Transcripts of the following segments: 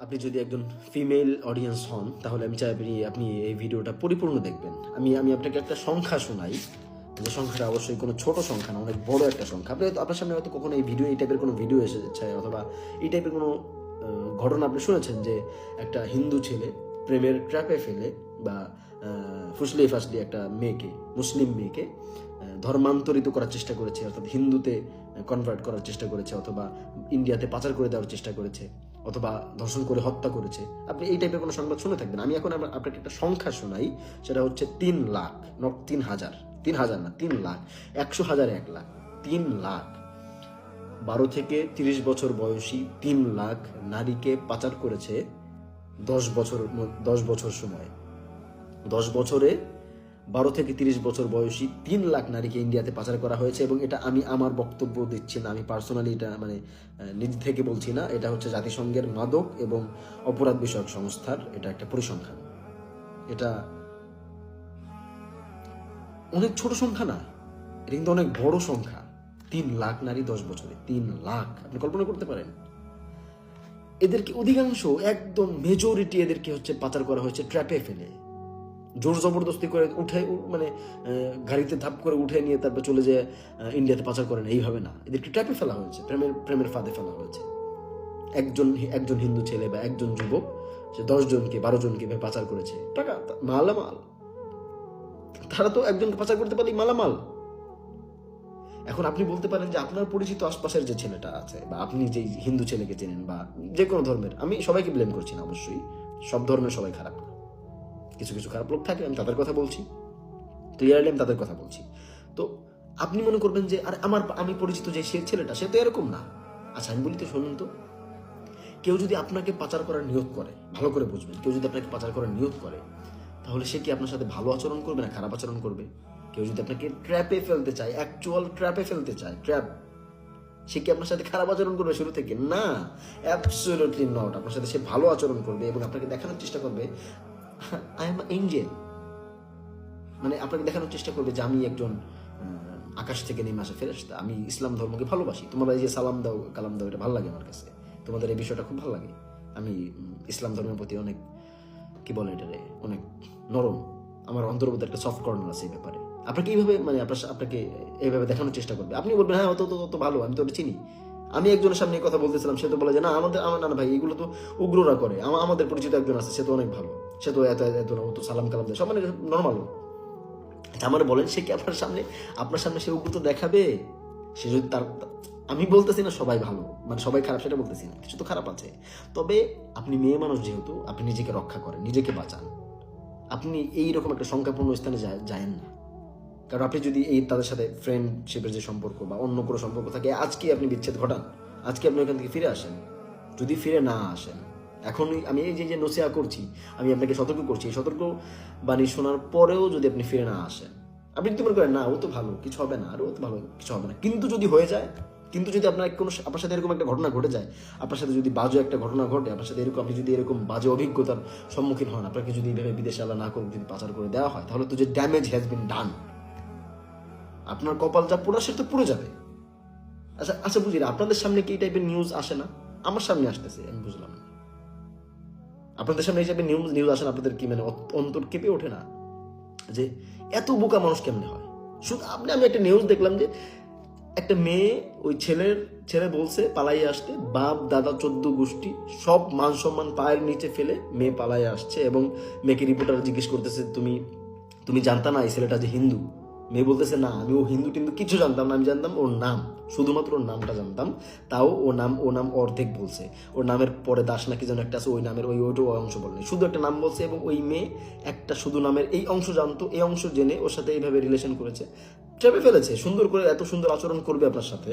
আপনি যদি একজন ফিমেল অডিয়েন্স হন তাহলে আমি চাই আপনি এই ভিডিওটা পরিপূর্ণ দেখবেন। আমি আমি আপনাকে একটা সংখ্যা শোনাই, যে সংখ্যাটা অবশ্যই কোনো ছোট সংখ্যা না, অনেক বড় একটা সংখ্যা। আপনি হয়তো আপনার সামনে হয়তো কখনো এই টাইপের কোনো ভিডিও এসেছে অথবা এই টাইপের কোনো ঘটনা আপনি শুনেছেন যে একটা হিন্দু ছেলে প্রেমের ট্র্যাপে ফেলে বা ফুসলি ফাসলি একটা মেয়েকে, মুসলিম মেয়েকে ধর্মান্তরিত করার চেষ্টা করেছে, অর্থাৎ হিন্দুতে কনভার্ট করার চেষ্টা করেছে, অথবা ইন্ডিয়াতে পাচার করে দেওয়ার চেষ্টা করেছে, অথবা ধর্ষণ করে হত্যা করেছে। আপনি এই টাইপের কোনো সংবাদ শুনে থাকবেন। আমি এখন আপনাকে একটা সংখ্যা শোনাই, সেটা হচ্ছে 3,00,000, নট 3,000, 3,000 না, 3,00,000, 100,000 1,00,000, 3,00,000 12 থেকে 30 বছর বয়সী 3,00,000 নারীকে পাচার করেছে 10 বছর সময়। 10 বছরে 12 থেকে 30 বছর বয়সী 3,00,000 নারীকে ইন্ডিয়াতে পাচার করা হয়েছে। এবং এটা আমি আমার বক্তব্য দিচ্ছি না, আমি পার্সোনালি এটা নিজ থেকে বলছি না, এটা হচ্ছে জাতিসংঘের মাদক এবং অপরাধ বিষয়ক সংস্থার এটা একটা পরিসংখ্যান। এটা অনেক ছোট সংখ্যা না, এটা কিন্তু অনেক বড় সংখ্যা। 3,00,000 নারী 10 বছরে, 3,00,000। আপনি কল্পনা করতে পারেন? এদেরকে অধিকাংশ, একদম মেজরিটি এদেরকে হচ্ছে পাচার করা হয়েছে ট্র্যাপে ফেলে, জোর জবরদস্তি করে উঠে গাড়িতে ধাপ করে উঠে নিয়ে তারপর চলে যেয়ে ইন্ডিয়াতে পাচার করেন, এইভাবে না। এদেরকে ট্র্যাপে ফেলা হয়েছে, প্রেমের ফাঁদে ফেলা হয়েছে। একজন হিন্দু ছেলে বা একজন যুবক সে 10 জনকে 12 জনকে পাচার করেছে। টাকা মালামাল, তারা তো একজনকে পাচার করতে পারলেই মালামাল। এখন আপনি বলতে পারেন যে আপনার পরিচিত আশপাশের যে ছেলেটা আছে, বা আপনি যে হিন্দু ছেলেকে চেনেন, বা যে কোনো ধর্মের, আমি সবাইকে ব্লেম করছি না, অবশ্যই সব ধর্মের সবাই খারাপ না, কিছু কিছু খারাপ লোক থাকে, আমি তাদের কথা বলছি, ক্লিয়ারলি আমি তাদের কথা বলছি। তো আপনি মনে করবেন যে আরে আমি পরিচিত যে সে ছেলেটা, সে তো এরকম না। আচ্ছা আমি বলি তো, শুনুন তো, কেউ যদি আপনাকে পাচার করার নিয়ত করে, ভালো করে বুঝবেন, কেউ যদি আপনাকে পাচার করার নিয়ত করে, তাহলে সে কি আপনার সাথে ভালো আচরণ করবে না খারাপ আচরণ করবে? কেউ যদি আপনাকে ট্র্যাপে ফেলতে চায়, অ্যাকচুয়াল ট্র্যাপে ফেলতে চায়, সে কি আপনার সাথে খারাপ আচরণ করবে শুরু থেকে? না, অ্যাবসলিউটলি নট। আপনার সাথে সে ভালো আচরণ করবে এবং আপনাকে দেখানোর চেষ্টা করবে আই এম এঞ্জেল। আপনাকে দেখানোর চেষ্টা করবে যে আমি একজন আকাশ থেকে নেমে আসা ফেরেশতা, আমি ইসলাম ধর্মকে ভালোবাসি, তোমরা এই যে সালাম দাও কালাম দাও, এটা ভালো লাগে আমার কাছে, তোমাদের এই বিষয়টা খুব ভালো লাগে, আমি ইসলাম ধর্মের প্রতি অনেক, কি বলে এটারে, অনেক নরম, আমার অন্তর্গত একটা সফট কর্নার আছে এই ব্যাপারে। আপনাকে এইভাবে আপনাকে এইভাবে দেখানোর চেষ্টা করবে। আপনি বলবেন হ্যাঁ অত ভালো, আমি তো ওটা চিনি। আমি একজনের সামনে কথা বলতেছিলাম, সে তো বলে যে না আমার না ভাই, এগুলো তো উগ্ররা করে, আমাদের পরিচিত একজন আছে, সে তো অনেক ভালো, সে তো এত না, ও তো সালাম কালাম দেয়, সব নর্মাল। আমার বলেন, সে কি আপনার সামনে সে উগ্রতা দেখাবে? সে যদি আমি বলতেছি না সবাই ভালো, সবাই খারাপ সেটা বলতেছি না, কিছু তো খারাপ আছে। তবে আপনি মেয়ে মানুষ, যেহেতু আপনি নিজেকে রক্ষা করেন, নিজেকে বাঁচান, আপনি এইরকম একটা সংখ্যাপূর্ণ স্থানে যায়েন না। কারণ আপনি যদি তাদের সাথে ফ্রেন্ডশিপের যে সম্পর্ক বা অন্য কোনো সম্পর্ক থাকে, আজকে আপনি বিচ্ছেদ ঘটান, আজকে আপনি ওখান থেকে ফিরে আসেন। যদি ফিরে না আসেন, এখন আমি এই যে নসিহা করছি, আমি আপনাকে সতর্ক করছি, এই সতর্ক বাণী শোনার পরেও যদি আপনি ফিরে না আসেন, আপনি যদি মনে করেন না ও তো ভালো, কিছু হবে না, আর ও তো ভালো, কিছু হবে না, কিন্তু যদি হয়ে যায়, কিন্তু যদি আপনার সাথে এরকম একটা ঘটনা ঘটে যায়, আপনার সাথে যদি বাজে একটা ঘটনা ঘটে, আপনার সাথে আপনি যদি এরকম বাজে অভিজ্ঞতার সম্মুখীন হন, আপনাকে যদি এইভাবে বিদেশে আল্লাহ না করুক যদি পাচার করে দেওয়া হয়, তাহলে তো যে ড্যামেজ হ্যাজ বিন ডান, আপনার কপাল যা পোড়া সেটা তো পুড়ে যাবে। আচ্ছা বুঝি না, আপনাদের সামনে কি এই টাইপের নিউজ আসে না? আমার সামনে আসতেছে, আমি বুঝলাম না আপনাদের সামনে এই টাইপের নিউজ আসে না, আপনাদের কি অন্তর কেঁপে ওঠে না যে এত বোকা মানুষ কেমনে হয়? শুধু আমি একটা নিউজ দেখলাম যে একটা মেয়ে, ওই ছেলে বলছে পালাইয়ে আসতে, বাপ দাদা 14 গোষ্ঠী সব মান সম্মান পায়ের নিচে ফেলে মেয়ে পালাইয়ে আসছে, এবং মেয়েকে রিপোর্টার জিজ্ঞেস করতেছে তুমি জানতা না এই ছেলেটা যে হিন্দু? মেয়ে বলতেছে না, আমি ও হিন্দু টিন্দু কিছু জানতাম না, আমি জানতাম ওর নাম, শুধুমাত্র ওর নামটা জানতাম, তাও ও নাম অর্ধেক বলছে, ওর নামের পরে দাস নাকি যেন একটা আছে, ওই নামের ওইটা অংশ বলেনি, শুধু একটা নাম বলছে, এবং ওই মেয়ে একটা শুধু নামের এই অংশ জানতো, এই অংশ জেনে ওর সাথে এইভাবে রিলেশন করেছে, চেপে ফেলেছে। সুন্দর করে এত সুন্দর আচরণ করবে আপনার সাথে,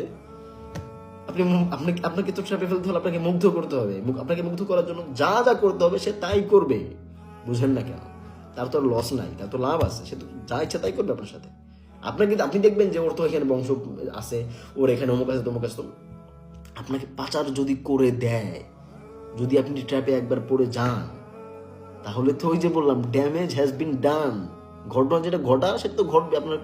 আপনাকে তো চেপে ফেলতে হলে আপনাকে মুগ্ধ করতে হবে, আপনাকে মুগ্ধ করার জন্য যা যা করতে হবে সে তাই করবে। বুঝেন না কেন? তার তো লস নাই, তার তো লাভ আছে, সে তো যা ইচ্ছা তাই করবে আপনার সাথে। আপনি দেখবেন যে ওর তো এখানে বংশ আছে, ওর এখানে অমুক আছে তমুক আছে, আপনাকে পাচার যদি করে দেয়, যদি আপনি ট্র্যাপে একবার পড়ে যান, তাহলে তো ওই যে বললাম ড্যামেজ হ্যাজ বিন ডান। ঘটনা যেটা ঘটা সেটা তো ঘটবে, আপনার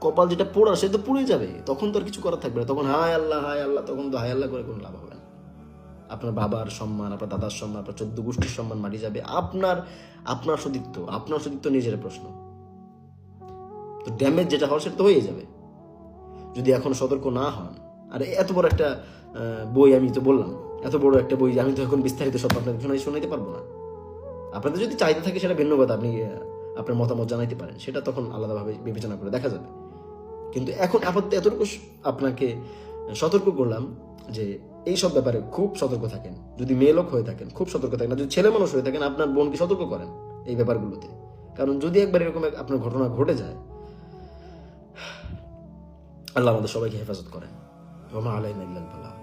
কপাল যেটা পোড়া সে তো পুড়ে যাবে, তখন তো আর কিছু করার থাকবে না, তখন হায় আল্লাহ, তখন তো হায় আল্লাহ করে কোনো লাভ হবে না। আপনার বাবার সম্মান, আপনার দাদার সম্মান, আপনার 14 গোষ্ঠীর সম্মান মাটি যাবে, আপনার সতীত্ব নিজের প্রশ্ন। তো ড্যামেজ যেটা হওয়ার সেটা তো হয়ে যাবে যদি এখন সতর্ক না হন। আর এত বড় একটা বই, আমি তো বললাম এত বড় একটা বই, আমি তো এখন বিস্তারিত সব আপনাদের শোনাইতে পারবো না। আপনাদের যদি চাহিদা থাকে সেটা ভিন্ন কথা, আপনি আপনার মতামত জানাইতে পারেন, সেটা তখন আলাদাভাবে বিবেচনা করে দেখা যাবে। কিন্তু এখন আপাতত এতটুকু আপনাকে সতর্ক করলাম যে এই সব ব্যাপারে খুব সতর্ক থাকেন। যদি মেয়ে লোক হয়ে থাকেন খুব সতর্ক থাকেন, আর যদি ছেলে মানুষ হয়ে থাকেন আপনার বোনকে সতর্ক করেন এই ব্যাপারগুলোতে। কারণ যদি একবার এরকম আপনার ঘটনা ঘটে যায়, আল্লাহ আমাদের সবাইকে হেফাজত করেন। ওয়া মা আলাইনা ইল্লাল বালাগ।